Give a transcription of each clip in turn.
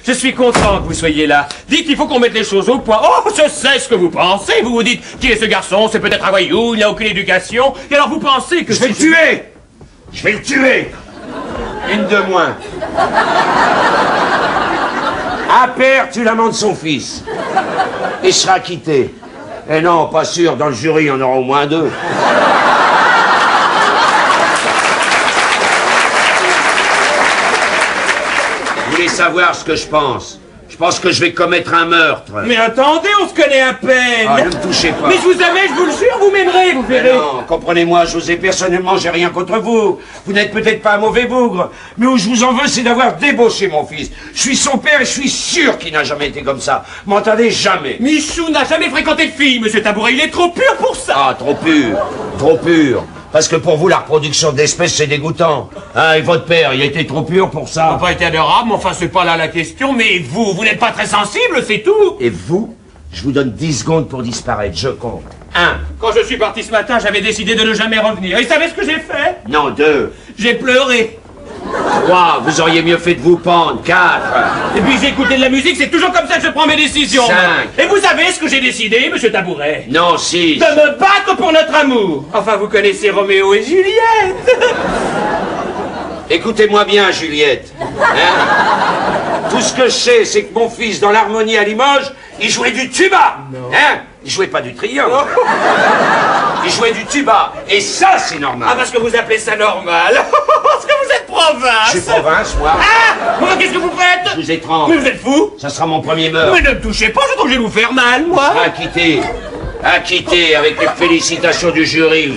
Je suis content que vous soyez là. Dites, il faut qu'on mette les choses au point. Oh, je sais ce que vous pensez. Vous vous dites, qui est ce garçon? C'est peut-être un voyou, il n'a aucune éducation. Et alors vous pensez que... Je vais le tuer! Je vais le tuer! Une de moins. À perte l'amant de son fils. Il sera acquitté. Et non, pas sûr, dans le jury, il y en aura au moins 2. Vous voulez savoir ce que je pense? Je pense que je vais commettre un meurtre. Mais attendez, on se connaît à peine. Ah, ne me touchez pas. Mais je vous avais, je vous le jure, vous m'aimerez, vous verrez. Non, comprenez-moi, José, personnellement, j'ai rien contre vous. Vous n'êtes peut-être pas un mauvais bougre. Mais où je vous en veux, c'est d'avoir débauché mon fils. Je suis son père et je suis sûr qu'il n'a jamais été comme ça. M'entendez, jamais. Michou n'a jamais fréquenté de fille, monsieur Tabouret. Il est trop pur pour ça. Ah, trop pur. Trop pur. Parce que pour vous, la reproduction d'espèces, c'est dégoûtant. Hein, et votre père, il a été trop pur pour ça. Ça n'a pas été adorable, mais enfin, c'est pas là la question. Mais vous n'êtes pas très sensible, c'est tout. Et vous, je vous donne 10 secondes pour disparaître, je compte. 1. Quand je suis parti ce matin, j'avais décidé de ne jamais revenir. Et vous savez ce que j'ai fait? Non, 2. J'ai pleuré. 3. Vous auriez mieux fait de vous pendre. 4. Et puis j'ai écouté de la musique, c'est toujours comme ça que je prends mes décisions. 5. Et vous savez ce que j'ai décidé, monsieur Tabouret? Non, 6. De me battre pour notre amour. Enfin, vous connaissez Roméo et Juliette. Écoutez-moi bien, Juliette. Hein? Tout ce que je sais, c'est que mon fils, dans l'harmonie à Limoges, il jouait du tuba. Hein? Il jouait pas du triangle. Il jouait du tuba. Et ça, c'est normal. Ah, parce que vous appelez ça normal. Parce que vous êtes province. Je suis province, moi. Ah, moi, qu'est-ce que vous faites? Je vous étrange. Mais vous êtes fou? Ça sera mon premier meurtre. Mais ne me touchez pas, je trouve que je vais vous faire mal, moi. Acquitté. Acquitté avec les félicitations du jury.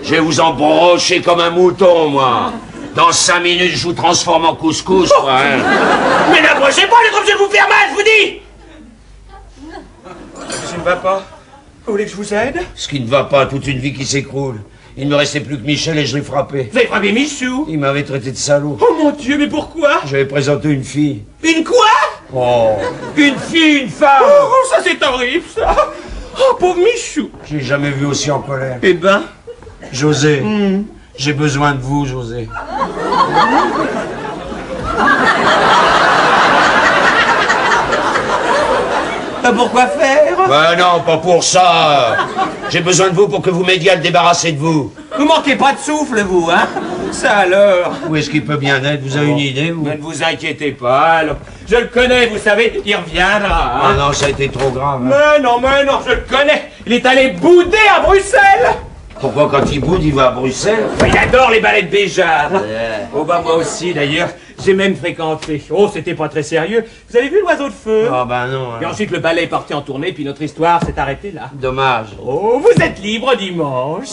Je vais vous embrocher comme un mouton, moi. Dans 5 minutes, je vous transforme en couscous, quoi, hein. Mais n'approchez pas, je trouve que je vais vous faire mal, je vous dis. Ça ne va pas. Vous voulez que je vous aide? Ce qui ne va pas, toute une vie qui s'écroule. Il ne me restait plus que Michel et je l'ai frappé. Vous avez frappé Michou? Il m'avait traité de salaud. Oh mon Dieu, mais pourquoi? J'avais présenté une fille. Une quoi? Oh, une fille, une femme. Oh, ça c'est horrible, ça. Oh, pauvre Michou. J'ai jamais vu aussi en colère. Eh ben... José, j'ai besoin de vous, José. Pourquoi faire? Ben non, pas pour ça. J'ai besoin de vous pour que vous m'aidiez à le débarrasser de vous. Vous manquez pas de souffle, vous, hein? Ça alors? Où est-ce qu'il peut bien être? Vous avez une idée, vous? Mais ne vous inquiétez pas, alors. Je le connais, vous savez, il reviendra. Ah Hein? non, ça a été trop grave. Hein. Mais non, je le connais. Il est allé bouder à Bruxelles. Pourquoi quand il boude, il va à Bruxelles? Il adore les ballets de Béjart. Oh bah moi aussi, d'ailleurs. J'ai même fréquenté. Oh, c'était pas très sérieux. Vous avez vu l'oiseau de feu? Ah ben non. Et ensuite, le ballet est parti en tournée, puis notre histoire s'est arrêtée là. Dommage. Oh, vous êtes libre dimanche.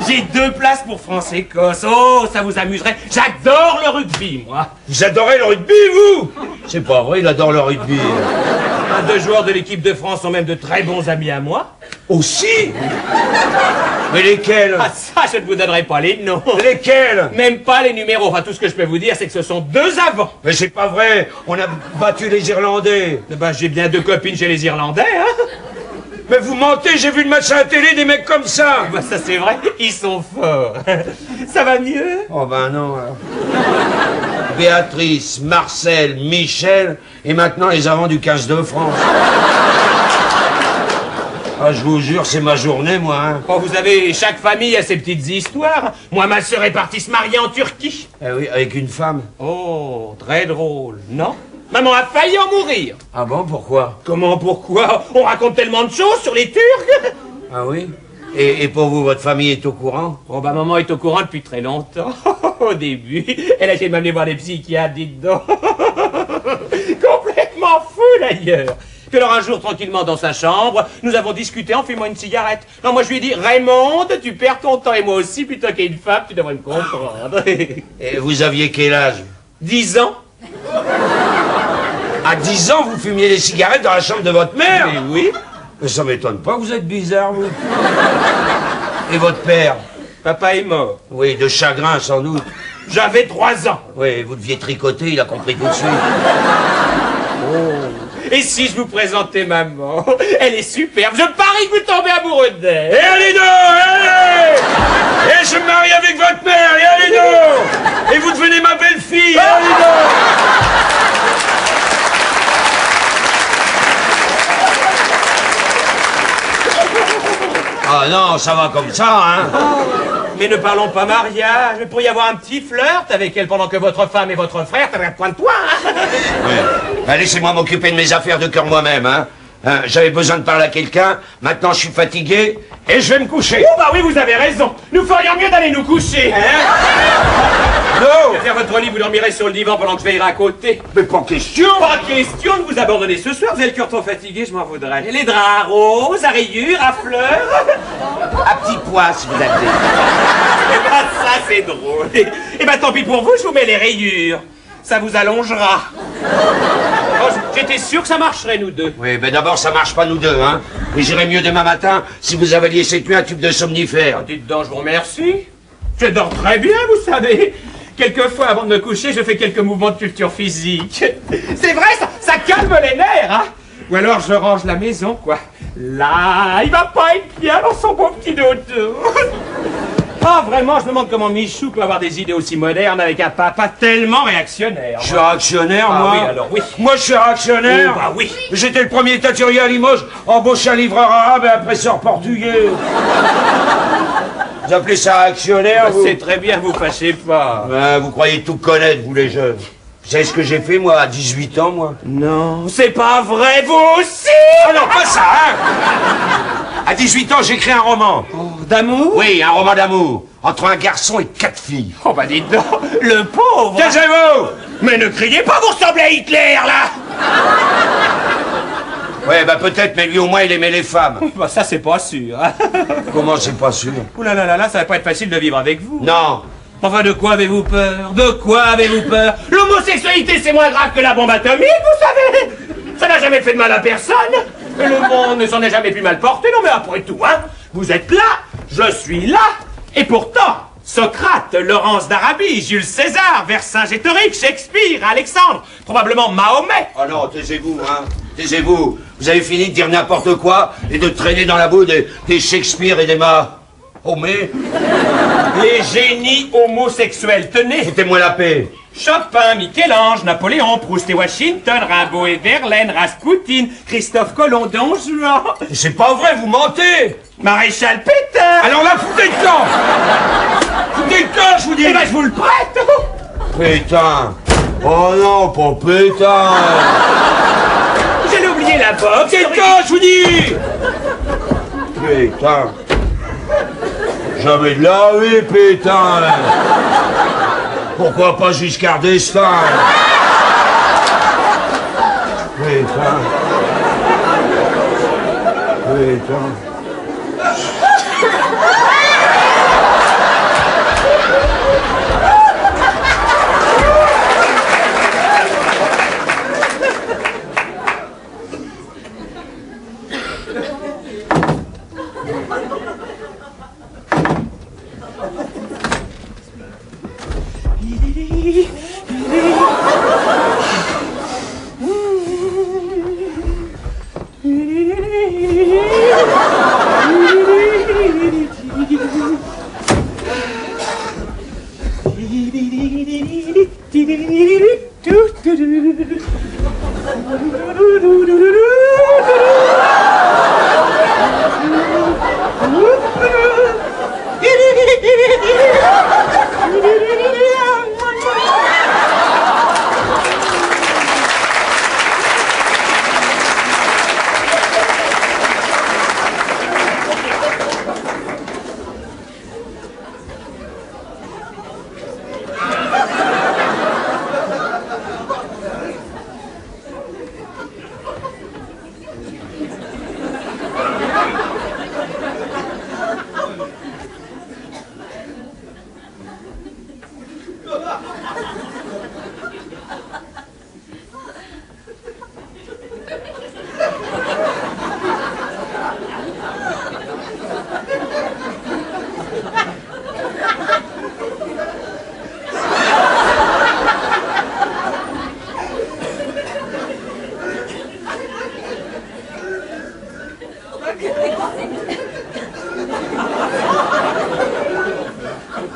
J'ai 2 places pour France-Écosse. Oh, ça vous amuserait. J'adore le rugby, moi. Vous adorez le rugby, vous? C'est pas vrai, il adore le rugby. 2 joueurs de l'équipe de France sont même de très bons amis à moi. Aussi? Mais lesquels? Ah ça, je ne vous donnerai pas les noms. Lesquels? Même pas les numéros. Enfin, tout ce que je peux vous dire, c'est que ce sont 2 avants. Mais c'est pas vrai, on a battu les Irlandais. Eh ben, j'ai bien 2 copines chez les Irlandais, hein. Mais vous mentez, j'ai vu le match à la télé, des mecs comme ça. Ben, ça c'est vrai, ils sont forts. Ça va mieux? Oh ben non, alors. Béatrice, Marcel, Michel, et maintenant les avants du 15 de France. Ah, je vous jure, c'est ma journée, moi, hein. Bon, vous savez, chaque famille a ses petites histoires. Moi, ma sœur est partie se marier en Turquie. Eh oui, avec une femme. Oh, très drôle, non? Maman a failli en mourir. Ah bon, pourquoi? Comment, pourquoi? On raconte tellement de choses sur les Turcs. Ah oui? Et pour vous, votre famille est au courant? Oh, bah, maman est au courant depuis très longtemps. Au début, elle a essayé de m'amener voir les psychiatres, dites donc. Complètement fou, d'ailleurs. Puis alors un jour, tranquillement dans sa chambre, nous avons discuté en fumant une cigarette. Non, moi je lui ai dit, Raymond, tu perds ton temps et moi aussi, plutôt qu'une femme, tu devrais me comprendre. Et vous aviez quel âge? 10 ans. À 10 ans, vous fumiez des cigarettes dans la chambre de votre mère? Mais oui. Mais ça m'étonne pas, vous êtes bizarre, vous. Et votre père? Papa est mort. Oui, de chagrin, sans doute. J'avais 3 ans. Oui, vous deviez tricoter, il a compris tout de suite. Oh. Et si je vous présentais maman? Elle est superbe. Je parie que vous tombez amoureux d'elle. Et allez donc, allez! Et je me marie avec votre mère, et allez donc! Et vous devenez ma belle-fille, allez donc! Ah non, ça va comme ça, hein. Mais ne parlons pas mariage. Il pourrait y avoir un petit flirt avec elle pendant que votre femme et votre frère travaillent point de toi, hein. Ouais. Ben, laissez-moi m'occuper de mes affaires de cœur moi-même, hein. J'avais besoin de parler à quelqu'un, maintenant je suis fatigué et je vais me coucher. Oh bah oui, vous avez raison. Nous ferions mieux d'aller nous coucher. Hein? Non. Je vais faire votre lit, vous dormirez sur le divan pendant que je veillerai à côté. Mais pas question. Pas question de vous abandonner ce soir, vous avez le cœur trop fatigué, je m'en voudrais. Les draps roses, à rayures, à fleurs. À petit pois, si vous appelez. Eh ben ça c'est drôle. Eh ben tant pis pour vous, je vous mets les rayures. Ça vous allongera. Oh, j'étais sûr que ça marcherait, nous deux. Oui, ben d'abord, ça marche pas nous deux, hein. Mais j'irais mieux demain matin si vous avaliez cette nuit un tube de somnifère. Dites donc, je vous remercie. Je dors très bien, vous savez. Quelquefois, avant de me coucher, je fais quelques mouvements de culture physique. C'est vrai, ça calme les nerfs, hein. Ou alors, je range la maison, quoi. Là, il va pas être bien dans son beau petit dodo. Ah, vraiment, je me demande comment Michou peut avoir des idées aussi modernes avec un papa tellement réactionnaire. Je suis réactionnaire, moi. Ah oui, alors oui. Moi, je suis réactionnaire. Oh, bah oui. J'étais le premier taturier à Limoges, embauché un livreur arabe et un presseur portugais. Vous appelez ça réactionnaire, vous? C'est très bien, vous fâchez pas. Vous croyez tout connaître, vous les jeunes. Vous savez ce que j'ai fait, moi, à 18 ans, moi? Non, c'est pas vrai, vous aussi. Ah non, pas ça, hein. À 18 ans, j'ai écrit un roman. Oh, d'amour? Oui, un roman d'amour. Entre un garçon et 4 filles. Oh bah dites donc, le pauvre. Taisez-vous! Mais ne criez pas, vous ressemblez à Hitler, là. Ouais, bah peut-être, mais lui au moins il aimait les femmes. Bah ça c'est pas sûr. Hein. Comment c'est pas sûr? Ouh là là là là, ça va pas être facile de vivre avec vous. Non. Enfin, de quoi avez-vous peur? De quoi avez-vous peur? L'homosexualité c'est moins grave que la bombe atomique, vous savez. Ça n'a jamais fait de mal à personne. Et le monde ne s'en est jamais plus mal porté, non mais après tout, hein. Vous êtes là, je suis là, et pourtant... Socrate, Laurence d'Arabie, Jules César, Vercingétorix, Shakespeare, Alexandre, probablement Mahomet. Oh non, taisez-vous, hein. Taisez-vous. Vous avez fini de dire n'importe quoi et de traîner dans la boue des Shakespeare et des Mahomet. Les génies homosexuels, tenez. Foutez-moi la paix. Chopin, Michel-Ange, Napoléon, Proust et Washington, Rimbaud et Verlaine, Rasputin, Christophe Colomb, Don Juan. C'est pas vrai, vous mentez. Maréchal Pétain. Alors là, foutez le camp. Foutez le camp, je vous dis. Eh ben, je vous le prête. Pétain. Oh non, pas Pétain. J'allais oublier la boxe. Foutez le camp, je vous dis. Pétain. Jamais de la vie, Pétain. Pourquoi pas Giscard d'Estaing? Pétain. Pétain.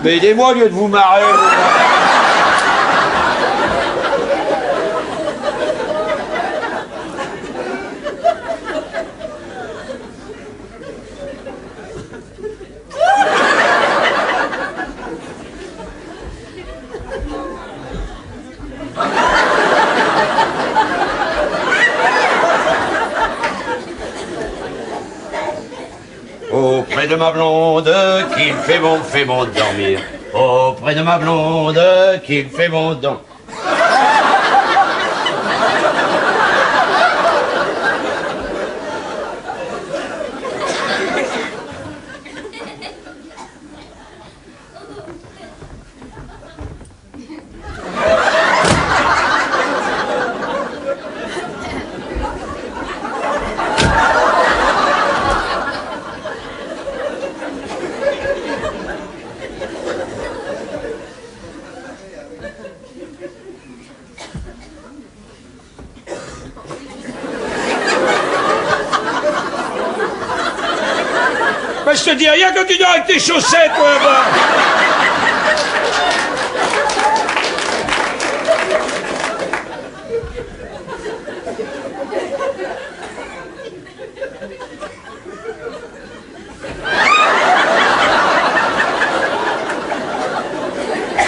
Mais aidez-moi au lieu de vous marrer. Auprès de ma blonde, qu'il fait bon dormir. Auprès de ma blonde, qu'il fait bon dormir. Ben, je te dis rien quand tu dors avec tes chaussettes, toi, là-bas.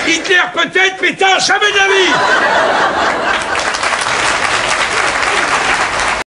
Hitler peut-être, pétard, jamais de la vie.